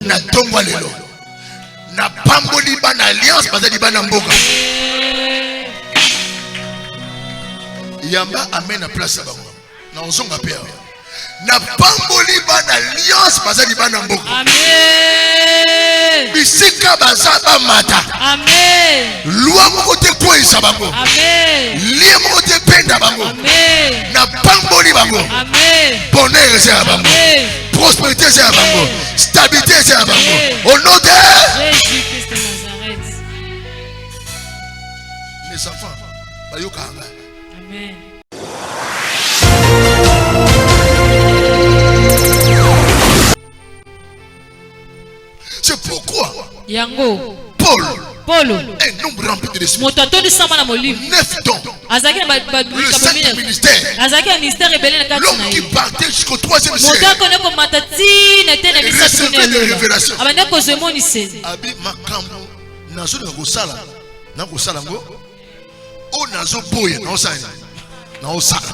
na tongo lelo na pamboli bana alliance bazali bana mboka yamba amen na place bango na ozonga pe na pamboli bana alliance bazali bana mboka Amen. bisika bazaba mata Amen. loi moko te kwesa bango Amen. lie moko te penda bango Amen. na pamboli bango Amen. bonheur c'est à bango prospérité c'est à bango stabilité c'est à bango au nom de Jésus-Christ de Nazareth. mes enfants bayoka Amen. c'est pourquoi Yango Paul un nombre rempli de l'esprit 9 dons le saint ministère l'homme qui partait jusqu'au 3e siècle recevait des révélations abi makambo nazo na kosala ngo o nazo boya na osala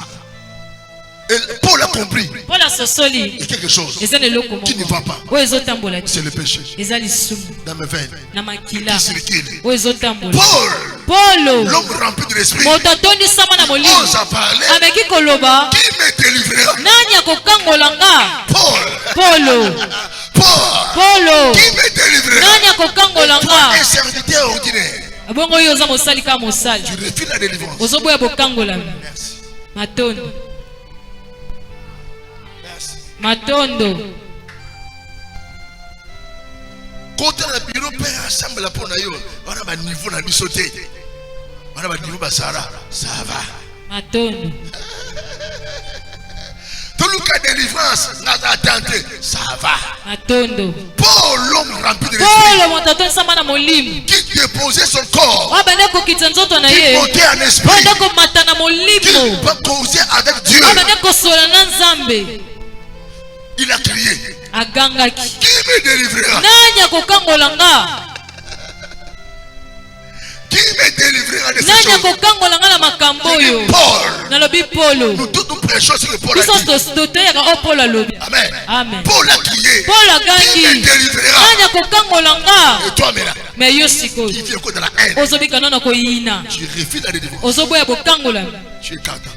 et Paul a compris il y a quelque chose qui ne va pas, c'est le péché dans mes veines qui circule. Paul l'homme rempli de l'esprit ose à parler qui me délivrera. Paul qui me délivrera. Toi un serviteur ordinaire tu refuses la délivrance. Merci. Matondo. Côté le bureau père assemble pour na yo. On a un niveau na bisoté. On a un niveau basara. Ça va. Matondo. Tout le cas de délivrance, n'a attente. Ça va. Matondo. Paul l'homme rempli de l'esprit. Qui déposait son corps. Qui montait en esprit. Qui va causer avec Dieu. Il a crié. Qui me délivrera? Qui me délivrera de ces choses? Paul. Nous tous nous prêchons sur le Paul. Amen. Amen. Paul a crié. Qui me délivrera? Et toi, mais là, qui vient encore dans la haine. Tu refuses la délivrance. Tu es kata.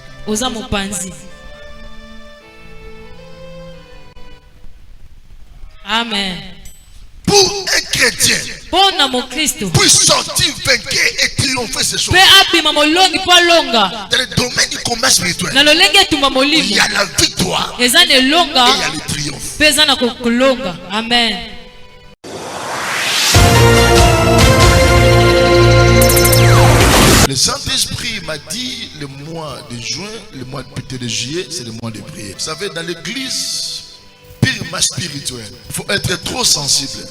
Amen. Pour un chrétien, puisse sortir vainqueur et triompher ces choses. Dans le domaine du commerce spirituel, il y a la victoire et il y a le triomphe. Amen. Le Saint-Esprit m'a dit le mois de juin, le mois de juillet, c'est le mois de prière. Vous savez, dans l'église purement spirituelle, il faut être trop sensible.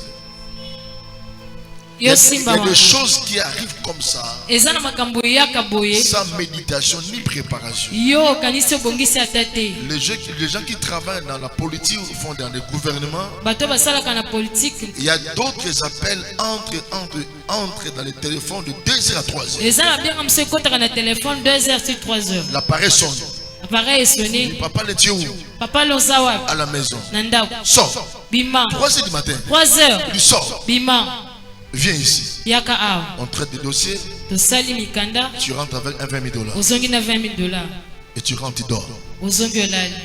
Il y a des choses qui arrivent comme ça, sans méditation ni préparation. Les gens qui travaillent dans la politique ou font dans les gouvernements, il y a d'autres appels entre dans les téléphones de 2h à 3h. L'appareil sonne. Papa le tient où? À la maison. Sors. 3h du matin. Il sort. Viens ici. On traite des dossiers. Tu rentres avec un $20,000. Et tu rentres, tu dors.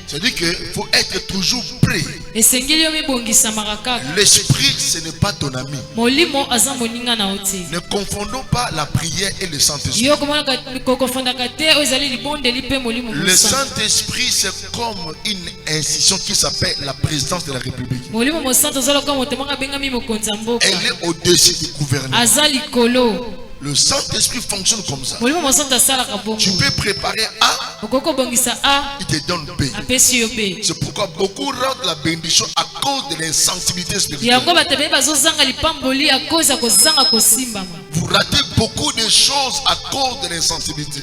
C'est-à-dire qu'il faut être toujours prêt. L'esprit, ce n'est pas ton ami. Ne confondons pas la prière et le Saint-Esprit. Le Saint-Esprit, c'est comme une institution qui s'appelle la présidence de la République. Elle est au-dessus du gouvernement. Le Saint-Esprit fonctionne comme ça. Tu peux préparer A, il te donne B. C'est pourquoi beaucoup rendent la bénédiction à cause de l'insensibilité spirituelle. Vous raté beaucoup de choses à cause de l'insensibilité.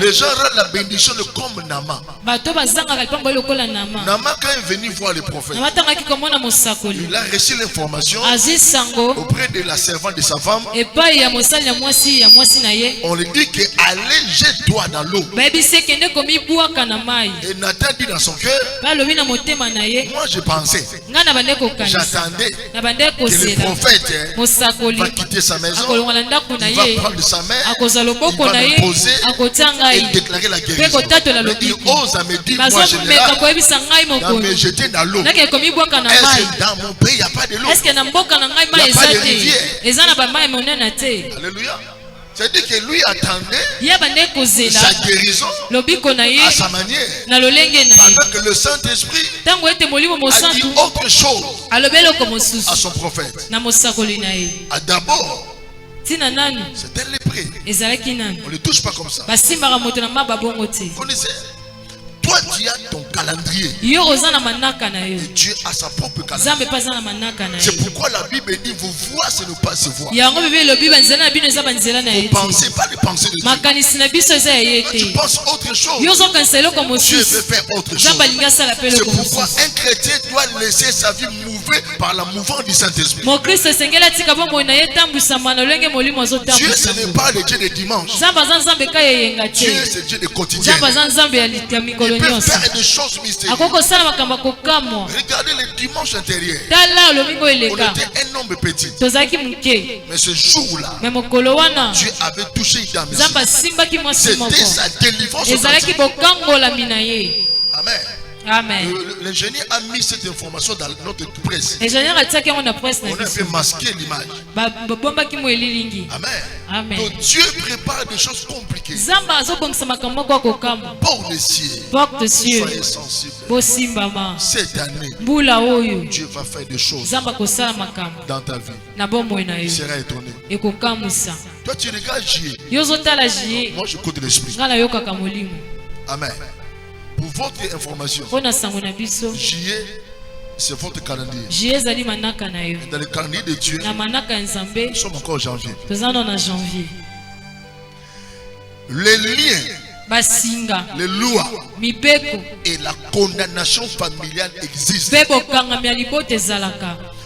Les gens rendent la bénédiction comme Naaman. Naaman, quand il est venu voir le prophète, il a reçu l'information auprès de la servante de sa femme. On lui dit que allez, jette-toi dans l'eau. Et Nathan dit dans son cœur, moi je pensais, j'attendais que le prophète va quitter sa maison, il va prendre sa main, il va me poser et déclarer la guérison. Mais il ose à me dire, moi je l'ai là, me jeter dans l'eau. Est-ce que dans mon pays il n'y a pas de l'eau? Il n'y a pas de rivière? Alléluia. C'est-à-dire que lui attendait sa guérison à sa manière. Pendant que le Saint-Esprit a dit autre chose à son prophète. D'abord, c'est un lépreux. On ne le touche pas comme ça. Vous connaissez? Toi, tu as ton calendrier. Et Dieu a sa propre calendrier. C'est pourquoi la Bible dit vous voir, c'est ne pas se voir. Vous pensez pas les pensées de Dieu. Quand tu penses autre chose, Dieu veut faire autre chose. C'est pourquoi un chrétien doit laisser sa vie mouver par la mouvance du Saint-Esprit. Dieu, ce n'est pas le Dieu de dimanche. Dieu, c'est le Dieu de quotidien. Il peut faire des choses mystérieuses. Regardez le dimanche intérieur. On était un homme petit. Mais ce jour-là, Dieu avait touché Ida. C'était sa délivrance. Amen. Amen. L'ingénieur a mis cette information dans notre presse. On a fait masquer l'image. Amen. Amen. Donc Dieu prépare des choses compliquées pour les cieux. Soyez sensibles. Cette année, Dieu va faire des choses dans ta vie. Tu seras étonné. Toi tu regardes J. Moi j'écoute l'esprit. Amen. Pour votre information, J.E. c'est votre calendrier. Et dans le calendrier de Dieu, nous sommes encore en janvier. Les liens, les lois et la condamnation familiale existent.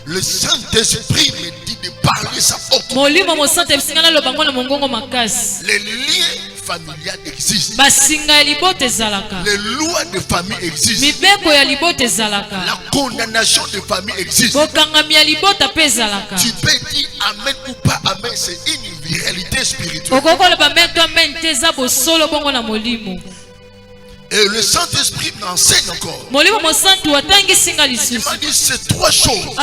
Le Saint-Esprit me dit de parler sa haute. Les liens familiales existent. Les lois de famille existent. La condamnation de famille existe. Tu peux dire amen ou pas amen, c'est une réalité spirituelle. Et le Saint-Esprit m'enseigne encore. Il m'a dit ces trois choses: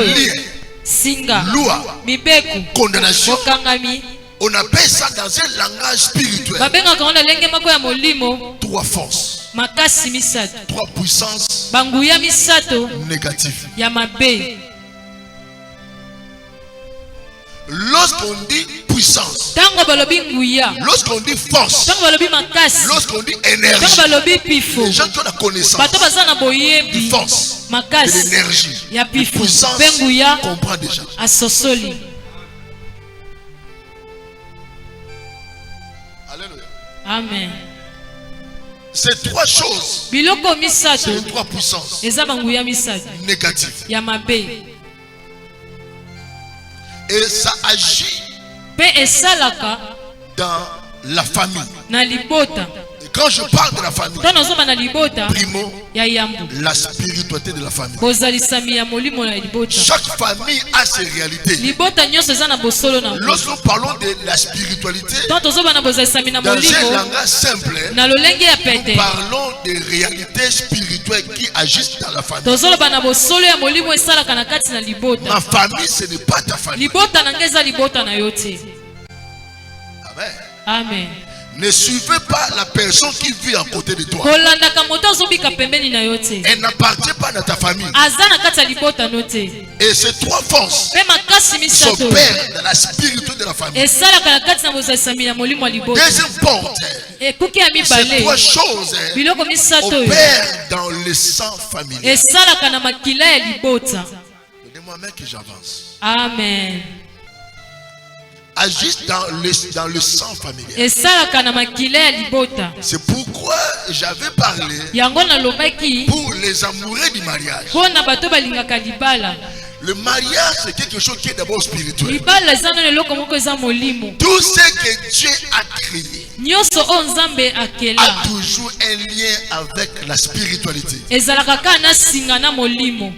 lien, loi, condamnation. On appelle ça dans un langage spirituel trois forces, trois puissances négatives. Lorsqu'on dit puissance, lorsqu'on dit force, lorsqu'on dit énergie, les gens qui ont la connaissance de force, de l'énergie, de puissance, comprend déjà. Alléluia. Amen. Ces trois choses, c'est les trois puissances négatives. Et ça agit dans la famille. Et quand je parle de la famille, primo, la spiritualité de la famille. Chaque famille a ses réalités. Lorsque nous parlons de la spiritualité, dans un langage simple, nous parlons des réalités spirituelles qui agissent dans la famille. Ma famille, ce n'est pas ta famille. Amen. Amen. Ne suivez pas la personne qui vit à côté de toi. Elle n'appartient pas à ta famille. Et ces trois forces s'opèrent dans la spiritualité de la famille. Deuxième porte, ces trois choses opèrent dans le sang familial. Permets-moi que j'avance. Amen. Agisse dans le sang familial. Esalaka na makila ya libota. C'est pourquoi j'avais parlé Yango na lobaki pour les amoureux du mariage. pona bato balingaka libala. Le mariage, c'est quelque chose qui est d'abord spirituel. Libala zana leloko moko eza molimo. Tout ce que Dieu a créé Nyonso o Nzambe akela. a toujours un lien avec la spiritualité. Ezalaka kaka na singa na molimo.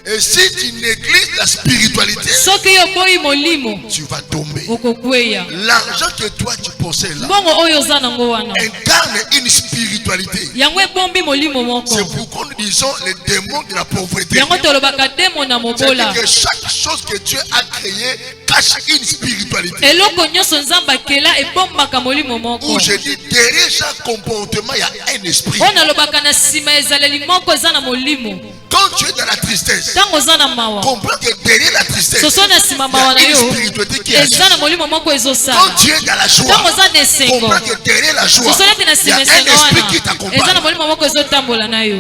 Et si tu négliges la spiritualité, Soki yo boyi molimo tu vas tomber. okokweya. L'argent que toi tu possèdes là Bongo oyo za nango wana. incarne une spiritualité. Yango ebombi molimo moko. C'est pourquoi nous disons les démons de la pauvreté. Yango tolobaka demo na mobola. C'est que chaque chose que Dieu a créée cache une spiritualité. Eloko nyonso Nzambe akela ebombaka molimo moko. Où je dis derrière chaque comportement il y a un esprit. Ona lobaka na sima ezaleli moko eza na molimo. Quand tu es dans la tristesse, Tango za na mawa. comprends que derrière la tristesse, Soso na sima mawa na il y a yo. une spiritualité qui agit. Eza na molimo moko Quand ezosala. tu es dans la joie, Tango za na esengo. comprends que derrière la joie, Soso leti na il y a sima un esengo esprit qui wana. Eza na t'accompagne. molimo moko ezotambola na yo.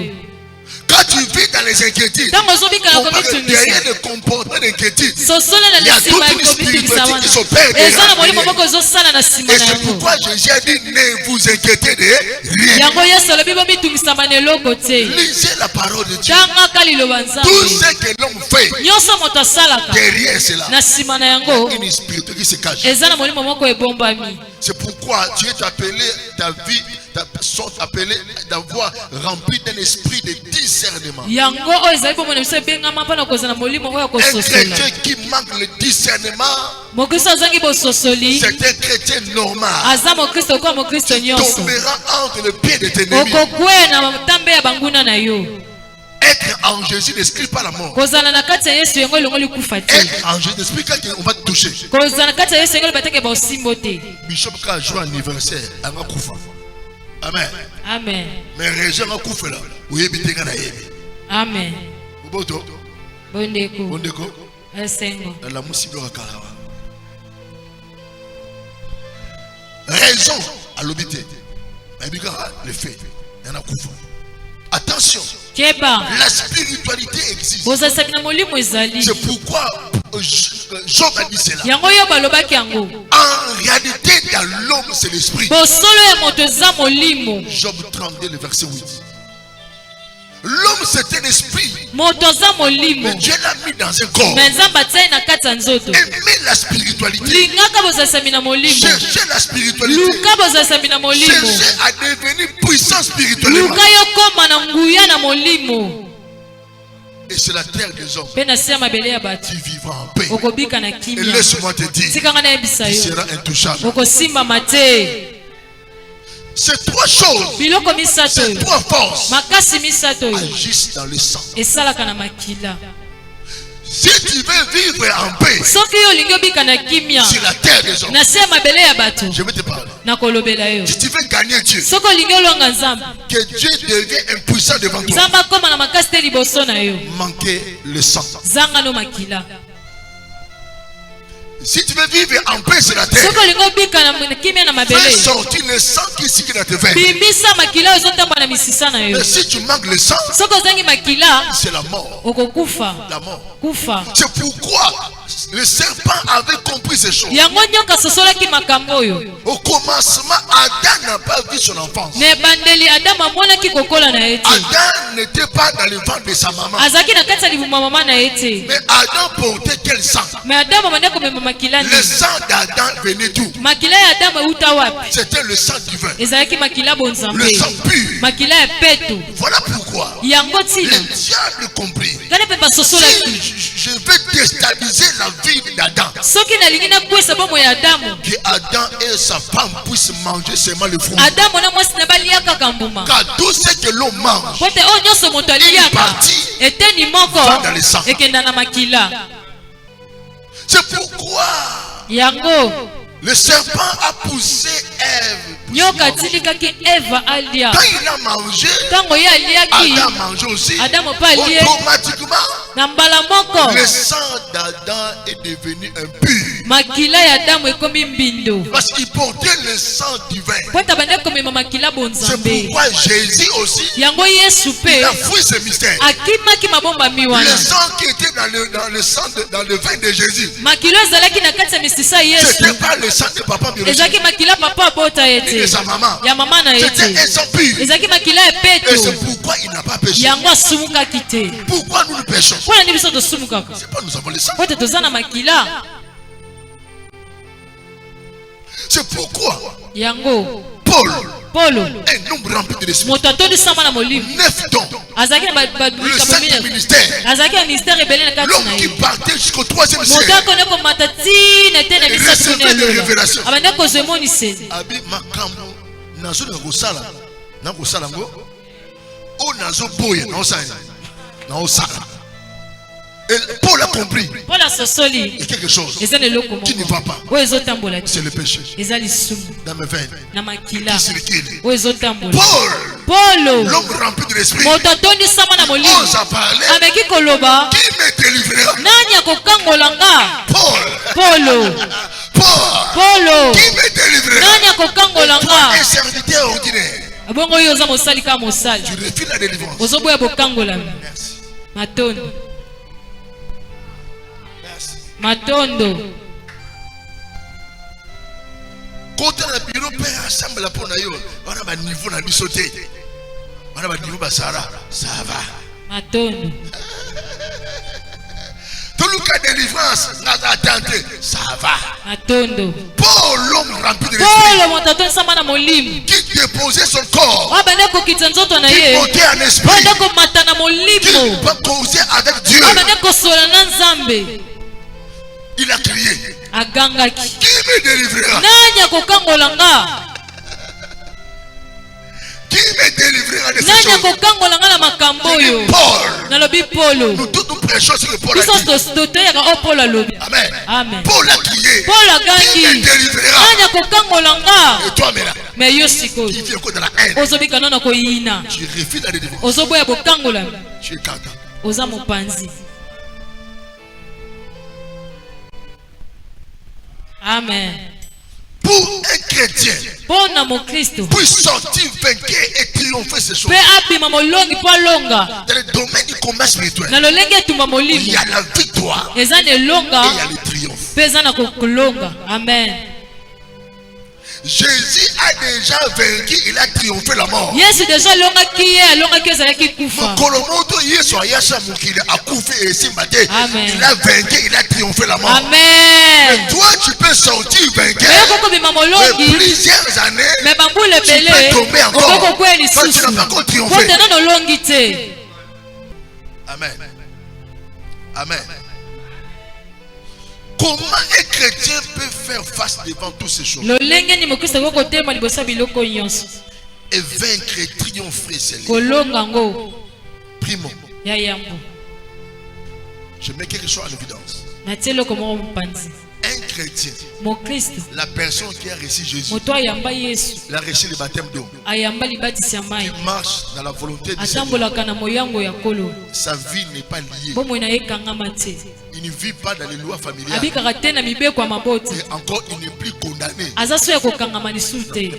Quand tu vis dans les inquiétudes, Tango ozobika na comprends que komitungisa. derrière le comportement d'inquiétude, Soso na il y a toute sima une spiritualité komitungisa qui wana. s'opère Eza na molimo derrière. moko ezosala na sima Et na c'est yango. pourquoi Jésus a dit ne vous inquiétez de rien. Yango Yesu alobi bomitungisama na eloko te. Lisez la parole de Dieu. Tangaka liloba Tout Nzambe. ce que l'homme fait Nyonso moto asalaka derrière cela, na sima na yango une spiritualité qui se cache. eza na molimo moko ebombami. C'est pourquoi Dieu t'a appelé, ta vie, sont appelés d'avoir rempli d'un esprit de discernement. Yango oyo ezali bomo na biso ebengama mpona kozala molimo oyo Un kososola. chrétien qui manque le discernement, Mokristo azangi bososoli c'est un chrétien normal. aza mokristo okoa mokristo nyonso. Tombera entre les pieds de tes ennemis. Okokwea na matambe ya banguna na yo. Être en Jésus n'exclut pas la mort. Kozala na kati ya Yesu yango elongo likufa te. Être en Jésus n'exclut pas qu'on va te toucher. Kozala na kati ya Yesu yango libateke baosimbo te. Bishop ka joue anniversaire, anga kufa. Amen. Amen. Mais région nga kufa là, oyebi tenga na yebi. Amen. Boboto, Bondeko. ondeko, Esengo. la musique wa kalawa. Raison à l'obité. Le fait, il y en a kufa. Attention, Keba. la spiritualité existe. Bozasaki na molimo ezali. C'est pourquoi Job a dit cela. Yango yo balobaki yango. En réalité, dans l'homme, c'est l'esprit. Bosolo ya moto eza molimo. Job 32, le verset 8. L'homme, c'est un esprit. Moto aza molimo. Mais Dieu l'a mis dans un corps. Mais Nzambe atie na kati ya nzoto. Aimez la spiritualité. Lingaka bozasami na molimo. Cherchez la spiritualité. Luka bozasami na molimo. Cherchez à devenir puissant spirituellement. Luka yo koma na nguya na molimo. Et c'est la terre des hommes Pe na se ya mabele ya bato. qui vivra en paix. Okobika na Et kimia. laisse-moi te dire, Tikanga na yebisa tu yo. seras intouchable. Okosimbama te. Ces trois choses, Biloko misato ces oyo. trois forces Makasi misato oyo. agissent dans le sang. Esalaka na makila. Si tu veux vivre en paix Soki yo olingi obika na kimia. sur la terre des hommes, Na se ya mabele ya bato. je vais te parler. Nakolobela yo. Si tu veux gagner Dieu, Soki olingi olonga Nzambe. que Dieu devienne impuissant devant toi, Nzambe akoma na makasi te liboso na yo. manquez le sang. Zanga no makila. Si tu veux vivre en paix sur la terre, Soki olingi obika na kimia na fais mabele. sortir le sang qui circule dans tes veines. Bimbisa makila oyo ezotambwa na misisa na yo. Mais si tu manques le sang, Soki ozangi makila c'est la mort. okokufa. La mort. Kufa. C'est pourquoi le serpent avait compris ces choses. Yango nyoka sosolaki makambo oyo. Au commencement, Adam n'a pas vu son enfance. Na ebandeli Adamu amonaki kokola na ye te. Adam n'était pas dans le ventre de sa maman. Azalaki na kati ya libuma mama na ye te. Mais Adam portait quel sang? Mais Adamu amande komema makila Le nini. sang d'Adam venait d'où? Makila ya Adamu euta wapi? C'était le sang divin. Ezalaki makila bonzambe. Le sang pur. Makila ya peto. Voilà pourquoi Yango le tina. diable comprit. Ngana mpe basosolaki. Si je vais déstabiliser la vie d'Adam, Soki nalingi nakwesa bomo ya Adamu. que Adam et sa femme puissent manger seulement le fruit. Adamu na mwasi na balia kaka mbuma. Car tout ce que l'on mange, Pote oyo nyonso moto aliaka. Eteni moko ekenda na makila. c'est pourquoi Yango le serpent a poussé Ève. nyoka tilikaki Eva alia. Quand il a mangé, Tango ye aliaki. Adam mange aussi. Adamu pa alie. Automatiquement, Na mbala moko. le sang d'Adam est devenu impur. makila ya damu ekomi mbindo. Parce qu'il portait le sang divin. C'est pourquoi Jésus aussi yango Yesu pe a fui ce mystère. akimaki mabomba miwana. Le sang qui était dans le sang dans le vin de Jésus. Makilo ezalaki na kati ya misisa Yesu. C'était pas le sang de papa biologique. Ezalaki makila papa bota Et ete. de sa maman. Ya mama na C'était ete. un sang pur. Ezalaki makila ya Et peto. c'est pourquoi il n'a pas péché. Yango asumukaki te. Pourquoi nous péchons? Mpona nini biso tosumukaka? C'est pas nous avons le sang. Po ete toza na makila. C'est pourquoi Yango Paul, Polo un nombre rempli de l'esprit, moto atondisama na molimo 9 dons, azalaki na le saint ministère, azalaki na ministère ebele na kati na l'homme qui ye. partait jusqu'au 3e moto siècle, akone komata tina ete na misato recevait des révélations. abandi kozwa emoniseli. abi makambo nazo na kosala ngo o nazo boye na osala. Et Paul a compris Paul asosoli il y a quelque chose eza na eloko qui ne va pas. oyo ezotambola te C'est le péché eza lisumu dans mes veines na makila qui circule. oyo ezotambola. Paul, Polo l'homme rempli de l'esprit, moto atondisama na molimo ose à parler. ameki koloba Qui me délivrera? nani akokangola nga. Paul, Polo qui me délivrera? nani akokangola Toi, nga. un serviteur ordinaire, bongo oyo oza mosali kaka mosali tu refuses la délivrance. ozoboya bokangolami. Merci. Matondo Merci. matondo Quand on a bureau père ensemble la pour nayo, on a un niveau na bisoté. On a un niveau basara, ça va. matondo Tout le cas de délivrance, n'a attendu, ça va. matondo. Paul, l'homme rempli de l'esprit, Polo moto atondisama na molimo qui déposait son corps, abandi kokitisa nzoto na qui ye montait en esprit, abandi komata na qui molimo va causer avec Dieu. abandi kosola na Nzambe. Il a crié, Agangaki qui me délivrera? nani akokangola nga. Qui me délivrera de ces Nani choses? akokangola nga na makambo oyo. Paul, Nalobi Polo nous tous nous prêchons sur le Paul a dit. biso totoyaka o Polo alobi. Amen. Amen. Paul a crié, Paul qui me agangi délivrera? nani akokangola nga. Et toi, mais là, Me yo qui sikoyo vit encore dans la haine, ozobika nano koyina tu refuses la délivrance. ozoboya bokangolami Tu es candidat. oza mopanzi. Amen. Pour un chrétien, Mpo na mokristo puisse sortir vainqueur et triompher ces choses. mpe abima molongi mpo alonga Dans le domaine du combat spirituel, na lolenge etumba il molimo y a la victoire eza na et il y elonga a le triomphe. mpe eza na kolonga. Amen. Jésus a déjà vaincu, il a triomphé la mort. Yesu deja alongaki ye alongaki ezalaki kufa. Mokolomoto Yesu ayasha mukili akufi et simbate. Amen. Il a vaincu, il a triomphé la mort. Amen. Toi, tu peux sortir vainqueur. Oyo kokobima Mais molongi plusieurs années, me bambula tu ebele peux tomber encore. okokokwea Quand tu lisusu n'as pas encore po triomphé. te nano olongi te. Amen. Amen. Comment un chrétien peut faire face devant toutes ces choses lolenge ni mokristo akoki kotelema liboso ya biloko nyonso et vaincre et triompher c'est lui. kolonga ngo Primo, ya yambo. je mets quelque chose en évidence. natie eloko moko mopanzi. Un chrétien, mokristo la personne qui a reçu Jésus, moto ayamba Yesu il a reçu le baptême d'eau, ayamba libatisi ya mai il marche dans la volonté de Dieu. atambolaka na moyango ya kolo Sa vie n'est pas liée. bomoi na ye ekangama te Il ne vit pas dans les lois familiales. abikaka te na mibeko ya mabota Et encore, il n'est plus condamné. aza so ya kokangama lisusu te.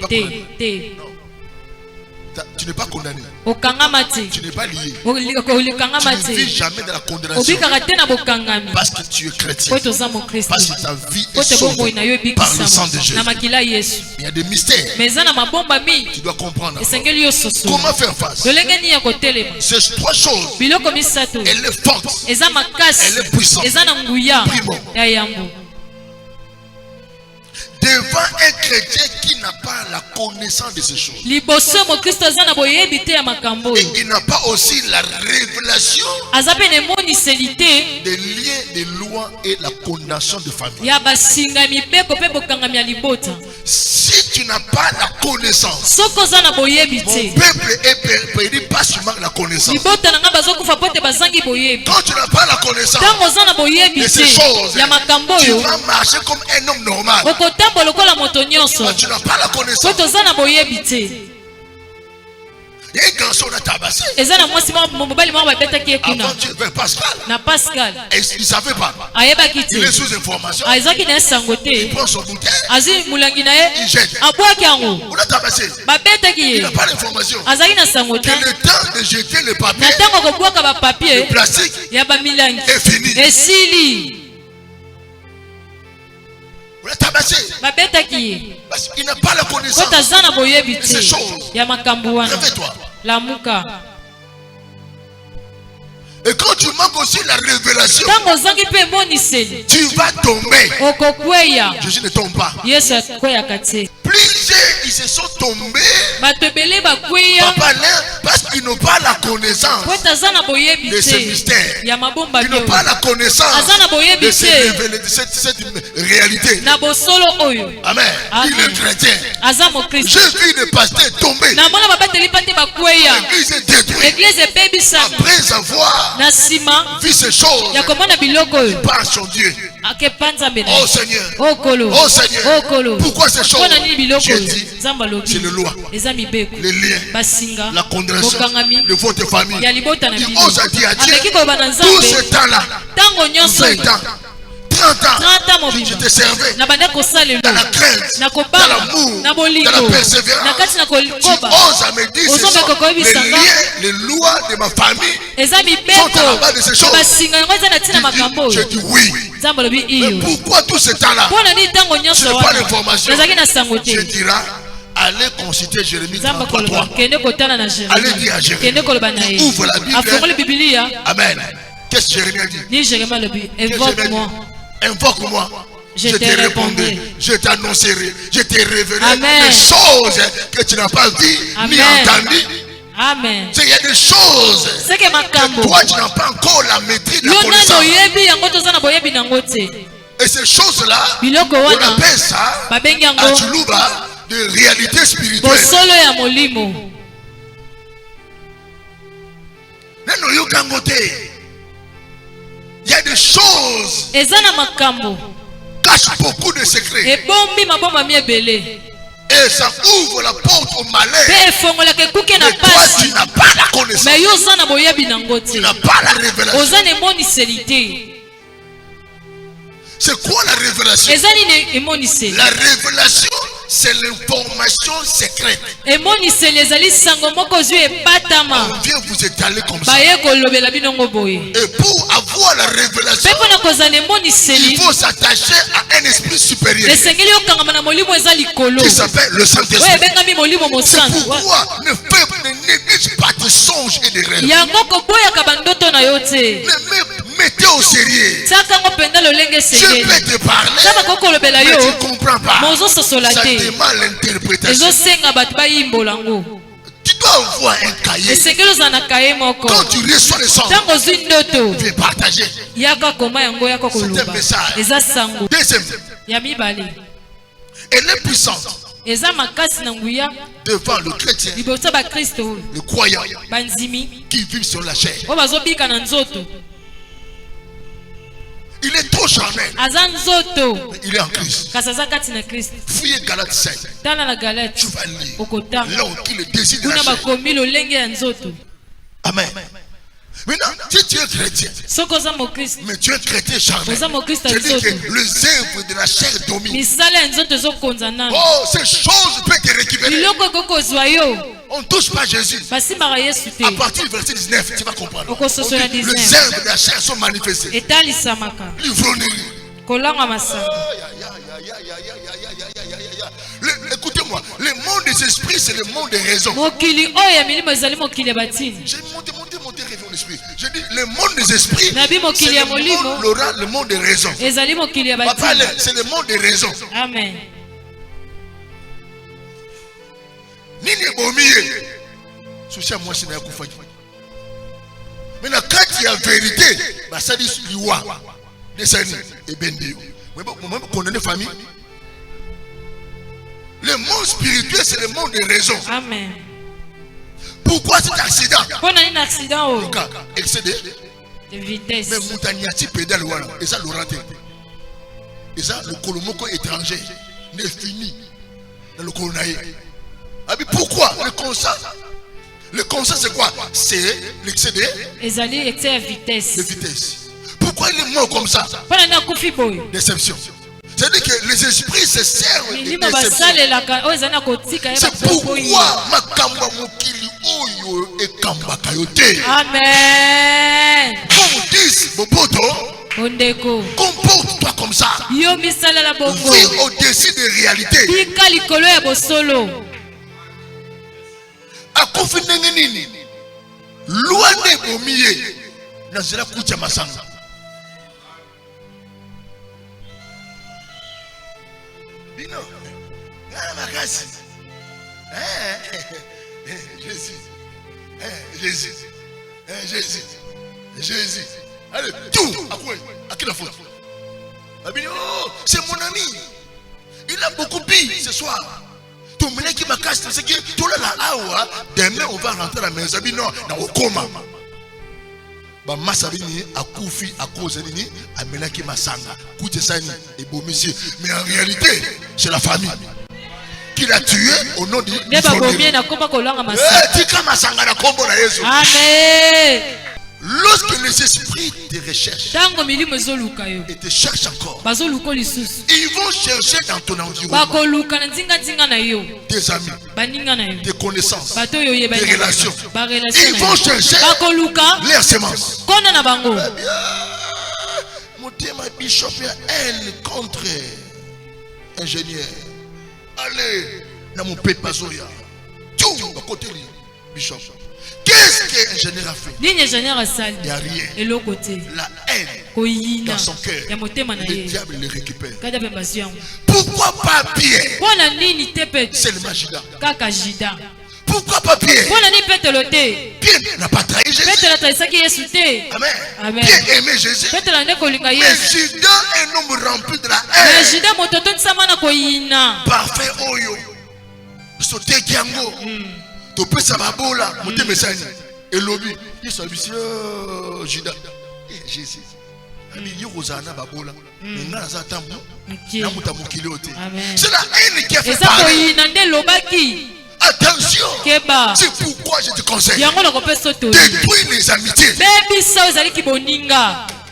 Tu n'es pas condamné. okangama te Tu n'es pas lié. olikangama Tu ne vis te jamais dans la condamnation. obikaka te na bokangami Parce que tu es chrétien. po toza mokristo Parce que ta vie po est te bomoi na yo sauvée par le sang de ebikisama Jésus. na makila ya Yesu. Il y a des mystères. me eza na mabomba mingi Tu dois comprendre. esengeli yo soso Comment faire face? lolenge nini ya kotelema. Ces trois choses, biloko misato elle est forte. eza makasi Elle est puissante. eza na nguya Primo. ya yambo. Devant un chrétien qui n'a pas la connaissance de ces choses. liboso mokristo aza na boyebi te ya makambo Et oyo il n'a pas aussi la révélation aza mpe na emoniseli te des liens de loi et la condamnation de famille. ya basinga mibeko mpe bokangami ya libota. Si tu n'as pas la connaissance, soki oza na boyebi mon te peuple est perdu parce que tu manques la connaissance. libota na nga bazokufa mpo te bazangi boyebi. Quand tu n'as pas la connaissance ntango oza na boyebi de ces te choses, ya makambo tu oyo vas marcher comme un homme normal. okotambola lokola moto nyonso Quand tu n'as pas la mpo connaissance, toza na boyebi te. Il y a un garçon qui a tabassé. Avant Dieu, vers Pascal. na Pascal. Et il ne savait pas. Il est sous information. Il prend son bouteille. Il jette. On a tabassé. Il n'a pas d'information. Que le temps de jeter le papier, le plastique, est fini. On a tabassé. Parce qu'il n'a pas la connaissance de ces choses. Réveille-toi. Et quand tu manques aussi la révélation, tu vas tomber. Jésus ne tombe pas. Plusieurs, ils se sont tombés. Papa, parce qu'ils n'ont pas la connaissance de ce mystère. Ils n'ont pas la connaissance de cette réalité. Amen. Il est chrétien. J'ai vu des pasteurs tomber. L'église est détruite. Après avoir vu ces choses, il part son Dieu. Oh Seigneur. Oh Seigneur. Pourquoi ces choses? J'ai dit, c'est le loi. Les liens. La condamnation de votre famille. Il ose à dire à Dieu, tout ce temps-là, 20 ans, 30 ans, je te servais dans la crainte, dans l'amour, dans la persévérance. Tu oses à me dire, ce sont les liens, les lois de ma famille sont à la base de ces choses. Je dis oui. Mais pourquoi tout ce temps-là? Je n'ai pas l'information. Je dirai, allez consulter Jérémie 33.3. Allez dire à Jérémie. Ouvre la Bible. Amen. Qu'est-ce que Jérémie a dit? Invoque-moi. Invoque-moi. Je te répondrai. Je t'annoncerai. Je te révélerai des choses que tu n'as pas vues ni entendues. Amen. Il y a des choses que toi tu n'as pas encore la maîtrise de la connaissance. Et ces choses-là, on appelle ça à Tchoulouba de réalité spirituelle. Il y a des choses qui cachent beaucoup de secrets. Et ça ouvre la porte au malheur. Mais toi, tu n'as pas la connaissance. Tu n'as pas la révélation. C'est quoi la révélation? La révélation, c'est l'information secrète. On vient vous étaler comme ça. Et pour avoir la révélation, il faut s'attacher à un esprit supérieur qui s'appelle le Saint-Esprit. C'est pourquoi ne néglige pas tes songes et des rêves. Mettez au sérieux. Je peux te parler, mais tu ne comprends pas. Ça demande l'interprétation. Tu dois avoir un cahier. Quand tu reçois le son, tu veux partager. C'est un message. Deuxième, elle est puissante devant le chrétien, le croyant qui vit sur la chair. Il est trop charnel. Il est en Christ. Fouillez Galates 7. Tu vas lire. L'homme qui le désire de la chair. Amen. Maintenant, si tu es chrétien, mais tu es chrétien charnel, je dis que les œuvres de la chair dominent. Oh, ces choses peuvent te récupérer. On ne touche pas Jésus. À partir du verset 19, tu vas comprendre. Les œuvres de la chair sont manifestées. L'ivrognerie. Écoutez-moi, le monde des esprits, c'est le monde des raisons. J'ai monté mon esprit. Je dis, le monde des esprits, c'est le monde des raisons. Papa, c'est le monde des raisons. Amen. Maintenant, quand il y a vérité, ça dit liwa, et bendio. Famille. Le monde spirituel, c'est le monde des raisons. Amen. Pourquoi cet accident? Un accident. Le cas, excédé de vitesse. Mais Moutaniati pédale, et ça le raté. Et ça, le colomoko étranger n'est fini dans le colonaï. Pourquoi le constat? Le conseil c'est quoi? C'est l'excès de vitesse. Pourquoi il est mort comme ça? Déception. C'est-à-dire que les esprits se servent de déception. C'est pourquoi ma kamba mokili oyo et kamba kayote. Amen. Comme disent Boboto, comporte-toi comme ça. Vis au-dessus des réalités. Akofi ndenge nini? Loin de bomiye. Nazela kucha masanga. Dino. Ngana makasi. Jésus. Allez, tout. À qui la faute? Abino, c'est mon ami. Il a beaucoup bu ce soir. Tout le monde qui m'a cassé, c'est que tout le monde, demain on va rentrer à la maison. Non, on va coma. Masabini a koufi à cause de nini, a melaki masanga, koute sani et beau monsieur. Mais en réalité, c'est la famille qui l'a tué au nom de Amen. Lorsque les esprits te recherchent et te cherchent encore, ils vont chercher dans ton environnement des amis, des connaissances, des relations. Ils vont chercher leurs semences. Mon thème bishop est haine contre ingénieur. Allez, dans mon pépazoya. Tout à côté de bishop. Qu'est-ce que l'ingénieur a fait? Il n'y a rien. La haine dans son cœur. Le diable le récupère. Pourquoi pas Pierre? C'est le magida. Pourquoi pas Pierre? Pierre n'a pas trahi Jésus. Amen. Pierre aimait Jésus. Mais Judas est un homme rempli de la haine. Parfait Oyo. Sauté Kiango. Tu peux savoir là, monter message et lobby. Il s'est dit Judas. Jésus. C'est la haine qui a fait parler. Attention. C'est pourquoi je te conseille. Détruis les amitiés.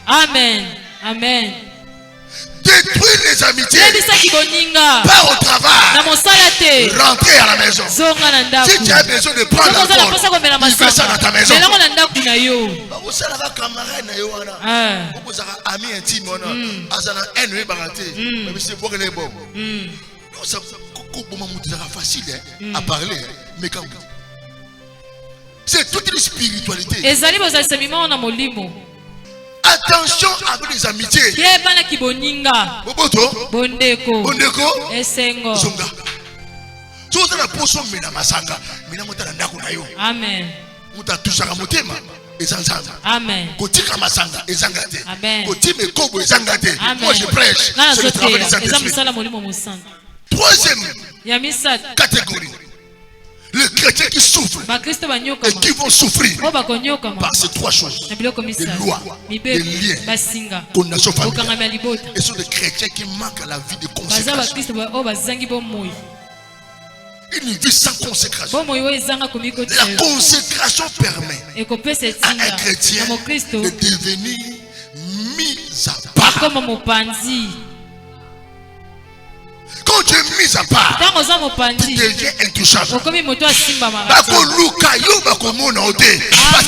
Amen. Amen. Détruis les amitiés. Pars au travail. Rentrez à la maison. Si tu as besoin de prendre l'alcool, tu fais ça dans ta maison. Vous savez, la camarade, vous avez ami intime, vous avez un baraté. Mais c'est pour que les bons. C'est facile à parler, mais quand c'est toute une spiritualité. Attention avec les amitiés. Boboto, Bondeko, Zonga. Tout ça la poisson mena masanga, mena mota ndako na yo. Amen. Muta tushaka motema ezanzanga. Amen. Kotika masanga ezangate. Amen. Kotime kobo ezangate. Moi je prêche. C'est le travail des saints. Troisième catégorie. Les chrétiens qui souffrent et qui vont souffrir par ces trois choses: les lois, les liens, condamnation familiale. Et ce sont des chrétiens qui manquent à la vie de consécration. Une vie sans consécration. La consécration permet à un chrétien de devenir mis à part. Quand tu es mis à part, tu deviens intouchable. Parce que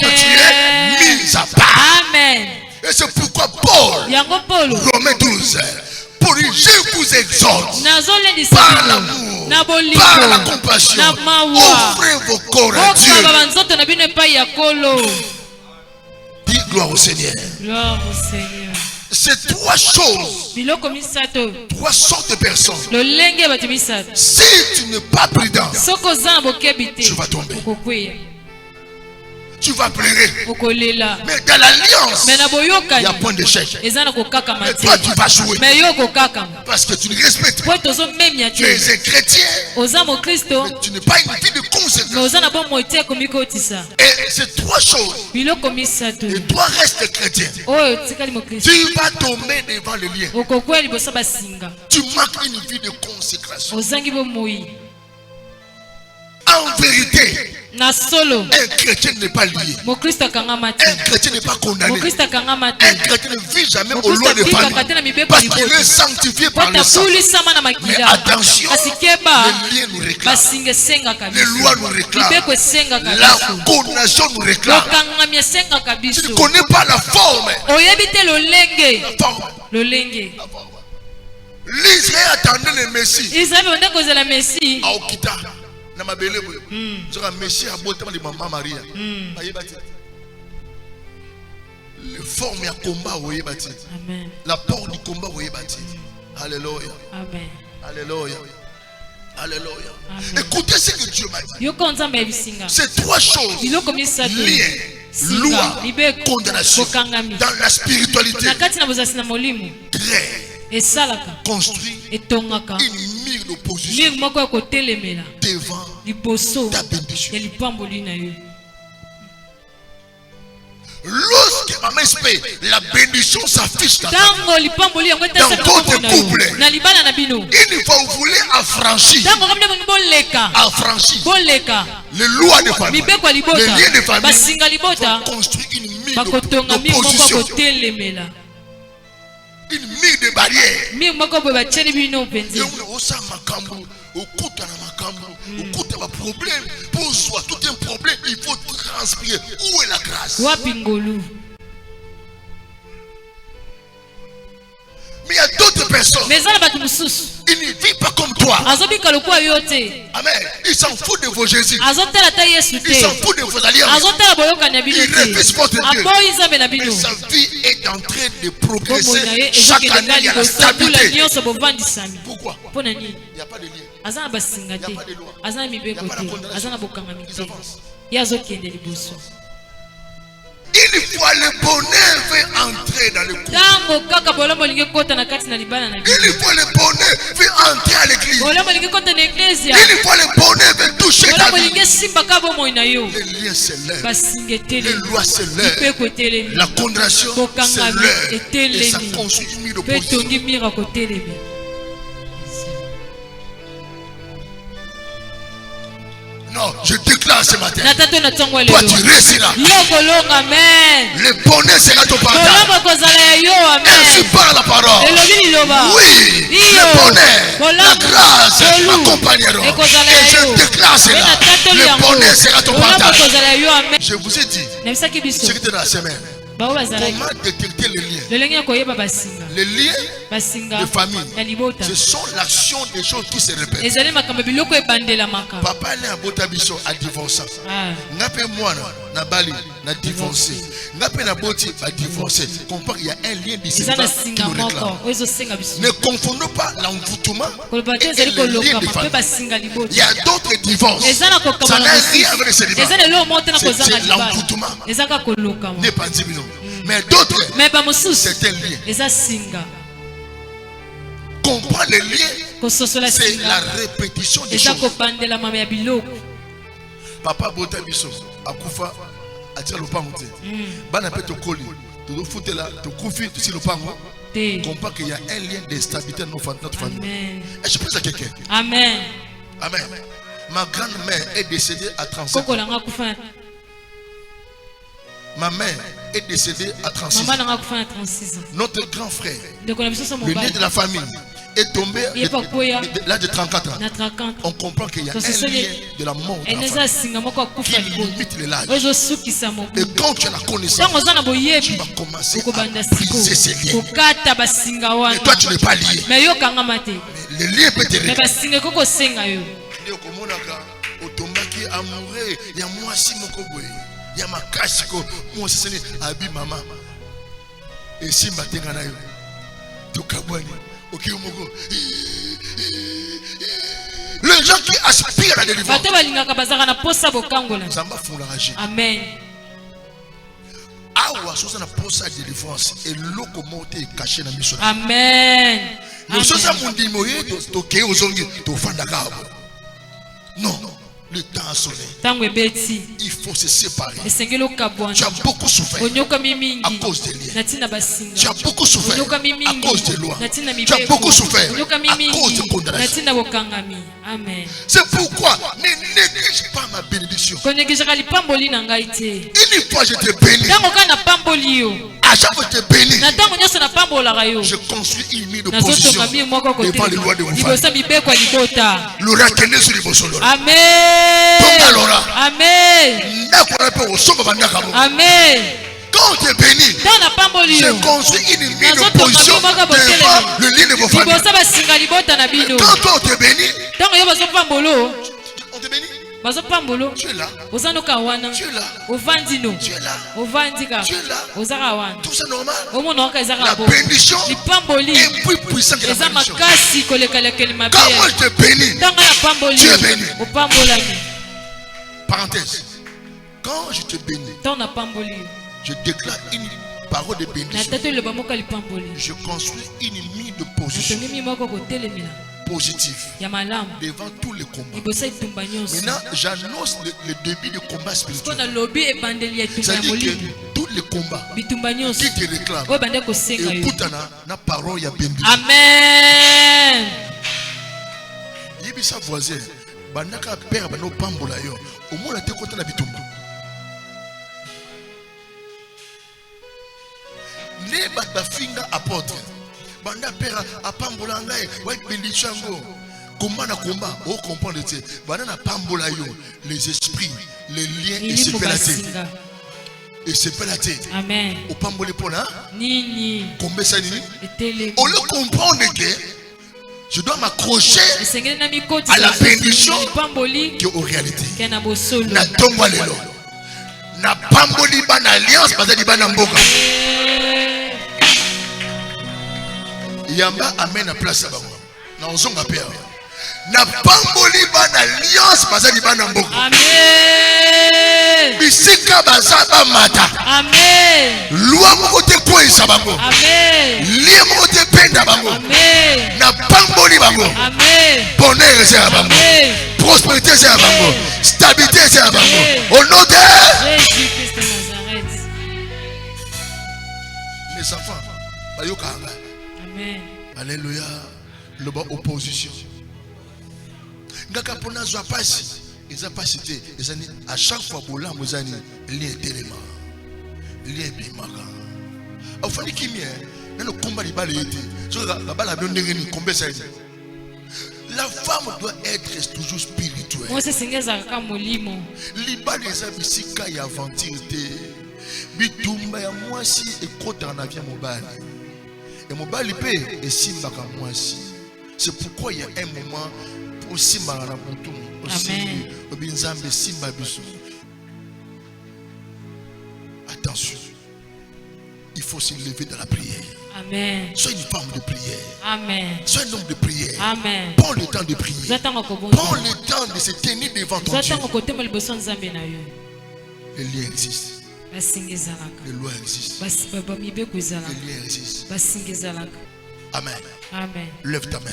tu es mis à part. Amen. Et c'est pourquoi Paul, Romains 12, pour dire: je vous exhorte par l'amour, par la compassion, offrez vos corps à Dieu. Dis gloire au Seigneur. Gloire au Seigneur. C'est trois choses, trois sortes de personnes. Si tu n'es pas prudent, tu vas tomber. Tu vas pleurer. Mais dans l'alliance, il y a point d'échec. Et toi, tu vas jouer. Parce que tu ne respectes pas. Tu es un chrétien. Mais tu n'es pas une vie de conséquence. Et ces trois choses. Et toi, reste chrétien. Tu vas tomber devant le lien. Tu manques une vie de consécration. En vérité, Na solo. Un chrétien n'est pas lié. Mon Christ a kangamate. Un chrétien n'est pas condamné. Mon Christ a kangamate. Un chrétien ne vit jamais aux lois de famille. Parce qu'il est sanctifié par le sang. Mais attention, les liens nous réclament. Les lois nous réclament. La condamnation nous réclame. Tu ne connais pas la forme. La forme. L'Israël attendait le Messie. Israël venait causer la Messie. Aokita. Na mabele boy. Zora Messie a botama de maman Maria. Ayebati. Le forme ya combat oyebati. Amen. La porte du combat oyebati. Alléluia. Amen. Alléluia. Alléluia. Écoutez ce que Dieu m'a dit. C'est trois choses. Liées. Loi, condamnation. Dans la spiritualité. Crée. Construit une mire d'opposition devant ta bénédiction. Lorsque la bénédiction s'affiche dans votre couple, une fois vous voulez affranchir les lois de famille, les liens de famille, faut construire une mire d'opposition, une mire de barrière. Problème, pour soi, tout un problème, il faut transpirer. Où est la grâce? Mais il y a d'autres personnes. Ils ne vivent pas comme toi. Amen. Ils s'en foutent de vos Jésus. Ils s'en foutent de vos alliances. Ils réfléchissent votre Dieu. Mais sa vie est en train de progresser. Chaque année, il y a la stabilité. Pourquoi? Il n'y a pas de lien. Il n'y a pas de loi. Il n'y a pas de condamnation. Ils avancent. Une fois le bonheur veut entrer dans le couple. Une fois le bonheur veut entrer à l'église. Une fois le bonheur veut toucher ta vie. Les liens se lèvent. Les lois se lèvent. La condamnation se lève. Et ça construit une mire d'opposition. Non, je déclare ce matin. Toi tu réussiras. Le bonheur sera ton partage. Ainsi parle la parole. Oui, le bonheur, la grâce m'accompagneront. Et je déclare cela. Le bonheur sera ton partage. Je vous ai dit ce qui était dans la semaine. Comment détecter les liens? Les liens de famille, ce sont l'action des choses qui se répètent. Papa est un botabiso à divorcer. N'appelle moi na bali na divorcé. N'appelle na boti à divorcer. Comprends, il y a un lien d'ici qui nous réclame. Ne confondons pas l'envoûtement et le lien de famille. Il y a d'autres divorces. Ça n'a rien avec le célibat. C'est l'envoûtement. N'est pas dit non. Mais d'autres, c'est un lien. Comprendre les liens, c'est la répétition des choses. Papa Bota Bisso, Akufa, Atia Lopangote. Bana Peto Koli, tu foutes là, tu koufi, tu si Lopango. Comprends qu'il y a un lien de stabilité dans notre famille. Et je pense à quelqu'un. Amen. Amen. Ma grand-mère est décédée à 37 ans. Ma mère est décédée à 36 ans. Notre grand frère, le nez de la famille, est tombé à l'âge de 34 ans. On comprend qu'il y a un lien de la mort de la famille qui limite les l'âge. Et quand tu as la connaissance, tu vas commencer à briser ces liens. Et toi tu n'es pas lié. Mais le lien peut te révéler. Il y a ma cache, moi c'est Abi Mama. Et si ma tenga na yo, tu kabwani, ok mogo. Les gens qui aspirent à la délivrance. Zamba font l'enrager. Amen. Awa sosa na posa à délivrance et locomote est caché dans mission. Amen. Nous sommes à mon dimoye, to ke ozongi, to fanda kabo. Non. Le temps a sonné. Il faut se séparer. Tu as beaucoup souffert à cause des liens. Tu as beaucoup souffert à cause des lois. Tu as beaucoup souffert à cause de condamnation. C'est pourquoi ne néglige pas ma bénédiction. Une fois je te bénis, à chaque fois je te bénis, je construis une ligne de position devant les lois de vos familles. L'oracle sur les bosons. Amen. Amen. Amen. Quand tu es béni, je construis une ligne de position devant le lit de vos familles. Quand toi tu es béni, on te bénit. Tu es là. Tu es là. Tu es là. Tu es là. Tout ça normal. La bénédiction est plus puissante que la bénédiction. Quand moi je te bénis, tu es béni. Parenthèse. Quand je te bénis, je déclare une parole de bénédiction. Je construis une ligne de position positive devant tous les combats. Maintenant, j'annonce le début du combat spirituel. C'est-à-dire que tous les combats qui te réclament, écoute la parole de bénédiction. Amen. Yebisa voisin, banaka père bano pambola yo. Au moins te kota na bitumba. Les batafinga apôtre. Banda père a pambola ngai, wa bénédiction ngo. Combat na combat, on comprend le titre. Banda pambola yo, les esprits, les liens et se pélater. Et se pélater. Amen. Au pambolé pour là. Nini. Combien ça nini? On le comprend que je dois m'accrocher à la bénédiction qui est aux réalités. Na tomba lelo. Na pamboli ban alliance bazali ban mboka. Yamba amen à place à bango. Na ozonga père. Na pamboli ban alliance bazali ban mboka. Amen. Bisika bazaba mata. Amen. Loi moko te kwesa bango. Amen. Lie moko te penda bango. Amen. Na pamboli bango. Amen. Bonheur c'est à bango. Prospérité c'est à bango. Stabilité c'est à bango. Au nom de Jésus-Christ de Nazareth. Mes enfants, bayokanga. Amen. Alléluia. Le bas opposition. Ngaka pona zwa pasi. Ils ont pas cité. À chaque fois pour l'âme, vous avez lien d'éléments. Lien bimaka. Au fond, qui m'y est, dans le combat, il va l'aider. La femme doit être toujours spirituelle. Liba des abisika y aventure. Bitumba ya mwasi et kota en avion mobile. Et mobile paye et simba ka mwasi. C'est pourquoi il y a un moment pour simba na mutum. Amen. Attention, il faut se lever dans la prière. Amen. Sois une femme de prière. Amen. Sois un homme de prière. Amen. Prends le temps de prier. Prends le temps de se tenir devant ton Dieu. Les liens existent. Les lois existent. Les liens existent. Amen. Amen. Lève ta main.